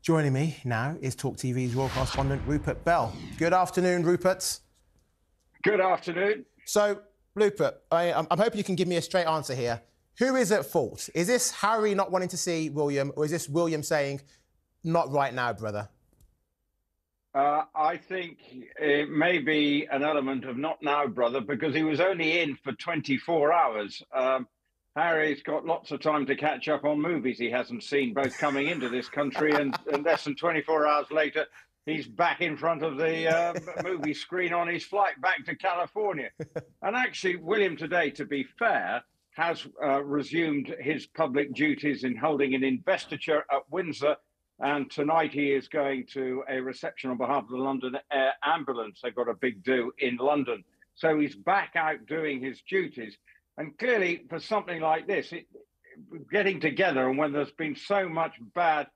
Joining me now is TalkTV's royal correspondent, Rupert Bell. Good afternoon, Rupert. Good afternoon. So, Rupert, I'm hoping you can give me a straight answer here. Who is at fault? Is this Harry not wanting to see William, or is this William saying, not right now, brother? I think it may be an element of not now, brother, because he was only in for 24 hours. Harry's got lots of time to catch up on movies he hasn't seen, both coming into this country and less than 24 hours later, he's back in front of the movie screen on his flight back to California. And actually, William today, to be fair, has resumed his public duties in holding an investiture at Windsor. And tonight he is going to a reception on behalf of the London Air Ambulance. They've got a big do in London. So he's back out doing his duties. And clearly, for something like this, getting together, and when there's been so much bad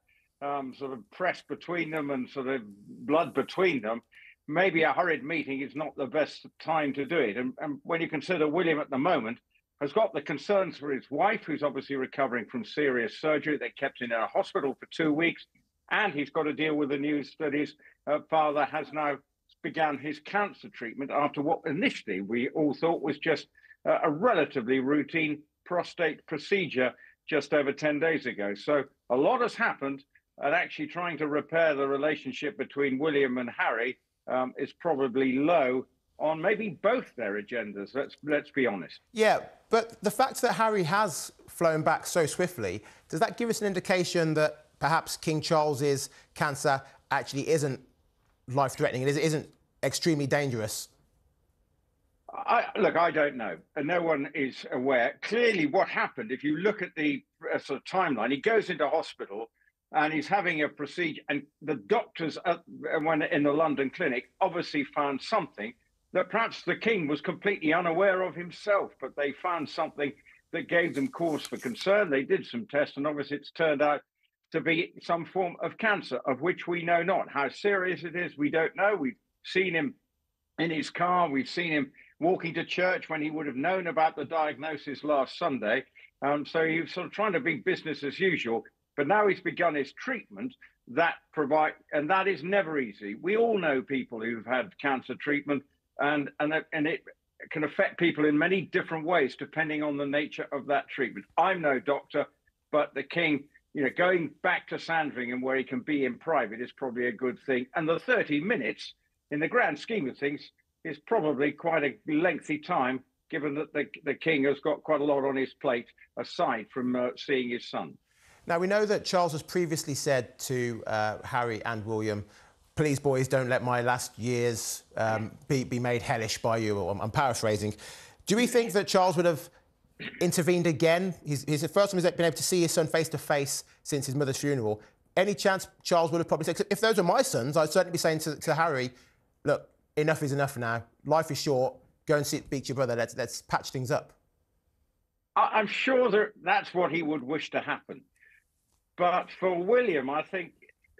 sort of press between them and sort of blood between them, maybe a hurried meeting is not the best time to do it. And when you consider William at the moment has got the concerns for his wife, who's obviously recovering from serious surgery. They kept him in a hospital for 2 weeks. And he's got to deal with the news that his father has now begun his cancer treatment after what initially we all thought was just a relatively routine prostate procedure just over 10 days ago. So a lot has happened, and actually trying to repair the relationship between William and Harry is probably low on maybe both their agendas, let's be honest. Yeah, but the fact that Harry has flown back so swiftly, does that give us an indication that perhaps King Charles's cancer actually isn't life-threatening, it isn't extremely dangerous? Look, I don't know, and no one is aware. Clearly, what happened, if you look at the sort of timeline, he goes into hospital and he's having a procedure, and the doctors when in the London clinic obviously found something that perhaps the king was completely unaware of himself, but they found something that gave them cause for concern. They did some tests, and obviously it's turned out to be some form of cancer, of which we know not. How serious it is, we don't know. We've seen him in his car. We've seen him walking to church when he would have known about the diagnosis last Sunday. So he was sort of trying to be business as usual. But now he's begun his treatment, and that is never easy. We all know people who've had cancer treatment, and it can affect people in many different ways depending on the nature of that treatment. I'm no doctor, but the king, going back to Sandringham where he can be in private is probably a good thing. And the 30 minutes, in the grand scheme of things, is probably quite a lengthy time, given that the king has got quite a lot on his plate, aside from seeing his son. Now, we know that Charles has previously said to Harry and William, please, boys, don't let my last years be made hellish by you. Or I'm paraphrasing. Do we think that Charles would have intervened again? He's the first time he's been able to see his son face to face since his mother's funeral. Any chance Charles would have probably said, if those were my sons, I'd certainly be saying to Harry, look, enough is enough now. Life is short. Go and speak to your brother. Let's patch things up. I'm sure that's what he would wish to happen. But for William, I think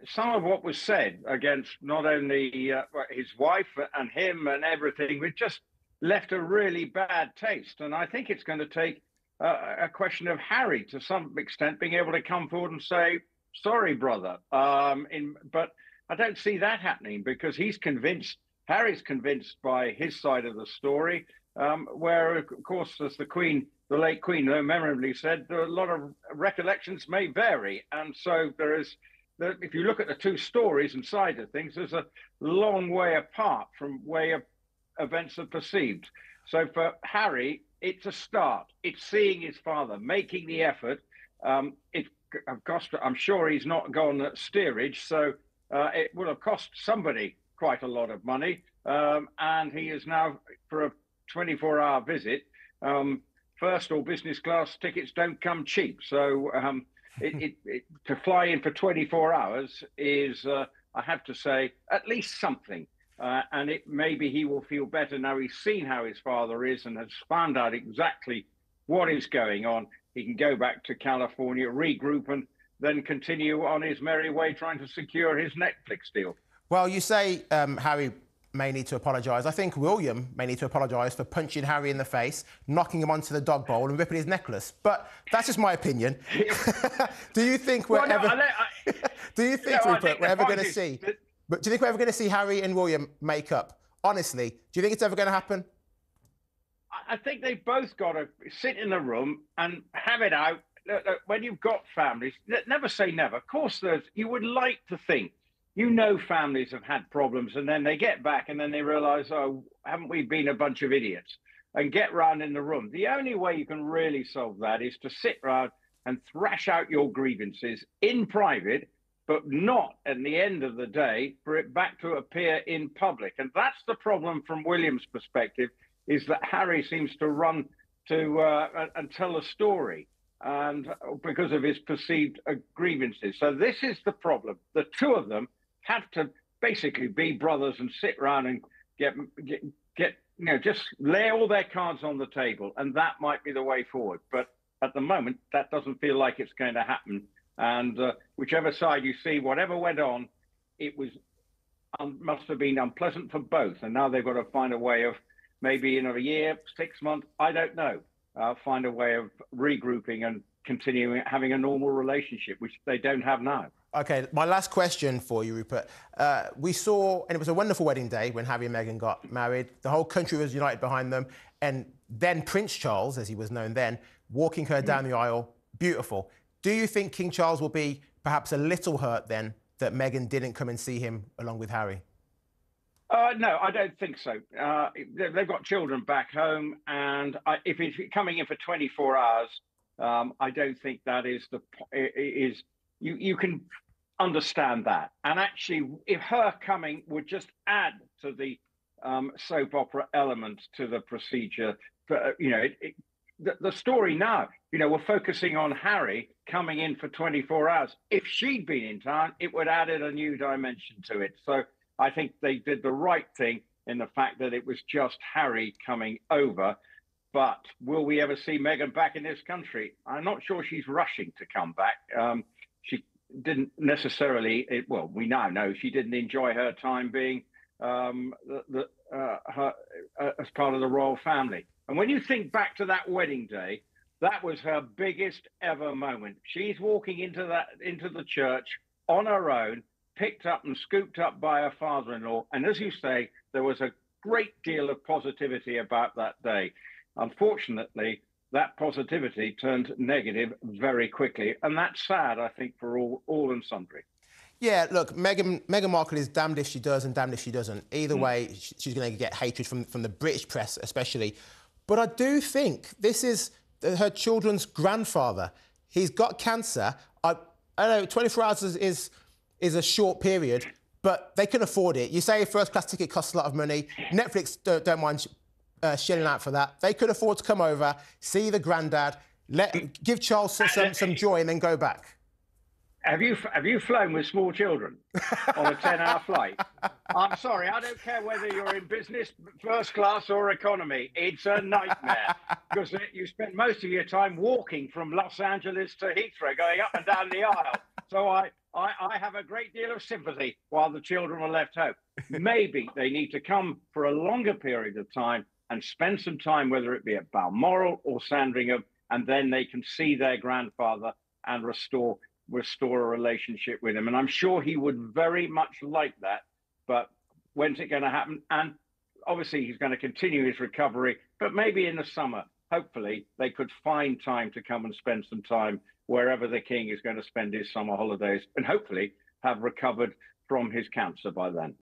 some of what was said against not only his wife and him and everything, it just left a really bad taste. And I think it's going to take a question of Harry, to some extent, being able to come forward and say, sorry, brother. But I don't see that happening, because Harry's convinced by his side of the story, where, of course, as the late Queen memorably said, a lot of recollections may vary. And so if you look at the two stories and sides of things, there's a long way apart from where events are perceived. So for Harry, it's a start. It's seeing his father, making the effort. I'm sure he's not gone at steerage, so it will have cost somebody quite a lot of money. And he is now, for a 24-hour visit, first or business class tickets don't come cheap. So to fly in for 24 hours is, I have to say, at least something. And maybe he will feel better now he's seen how his father is and has found out exactly what is going on. He can go back to California, regroup, and then continue on his merry way trying to secure his Netflix deal. Well, you say Harry may need to apologise. I think William may need to apologise for punching Harry in the face, knocking him onto the dog bowl and ripping his necklace. But that's just my opinion. Do you think we're Do you think, I Rupert, think we're the ever point going to is see? that But do you think we're ever going to see Harry and William make up? Honestly, do you think it's ever going to happen? I think they've both got to sit in a room and have it out. Look, when you've got families, never say never. Of course, you would like to think, families have had problems, and then they get back and then they realize, oh, haven't we been a bunch of idiots? And get round in the room. The only way you can really solve that is to sit round and thrash out your grievances in private, but not at the end of the day for it back to appear in public. And that's the problem from William's perspective, is that Harry seems to run to and tell a story, and because of his perceived grievances. So this is the problem. The two of them have to basically be brothers and sit around and get just lay all their cards on the table, and that might be the way forward. But at the moment, that doesn't feel like it's going to happen. And whichever side you see, whatever went on, it was must have been unpleasant for both. And now they've got to find a way of, maybe in a year, 6 months, I don't know, find a way of regrouping and continuing having a normal relationship, which they don't have now. OK, my last question for you, Rupert. We saw, and it was a wonderful wedding day when Harry and Meghan got married. The whole country was united behind them. And then Prince Charles, as he was known then, walking her down the aisle, beautiful. Do you think King Charles will be perhaps a little hurt then that Meghan didn't come and see him along with Harry? No, I don't think so. They've got children back home, and if he's coming in for 24 hours, I don't think that is you can understand that. And actually, if her coming would just add to the soap opera element to the procedure, but the story now, we're focusing on Harry coming in for 24 hours. If she'd been in town, it would add a new dimension to it. So I think they did the right thing in the fact that it was just Harry coming over. But will we ever see Meghan back in this country? I'm not sure she's rushing to come back. She didn't necessarily, we now know she didn't enjoy her time being as part of the royal family. And when you think back to that wedding day, that was her biggest ever moment. She's walking into the church on her own, picked up and scooped up by her father-in-law. And as you say, there was a great deal of positivity about that day. Unfortunately, that positivity turned negative very quickly. And that's sad, I think, for all and sundry. Yeah, look, Meghan Markle is damned if she does and damned if she doesn't. Either way, she's going to get hatred from the British press, especially. But I do think this is her children's grandfather. He's got cancer. I know 24 hours is a short period, but they can afford it. You say a first-class ticket costs a lot of money. Netflix don't mind shelling out for that. They could afford to come over, see the granddad, give Charles some joy, and then go back. Have you flown with small children on a 10-hour flight? I'm sorry, I don't care whether you're in business, first class or economy. It's a nightmare because you spend most of your time walking from Los Angeles to Heathrow, going up and down the aisle. So I have a great deal of sympathy while the children are left home. Maybe they need to come for a longer period of time and spend some time, whether it be at Balmoral or Sandringham, and then they can see their grandfather and restore a relationship with him. And I'm sure he would very much like that. But when's it going to happen? And obviously he's going to continue his recovery, but maybe in the summer, hopefully they could find time to come and spend some time wherever the king is going to spend his summer holidays, and hopefully have recovered from his cancer by then.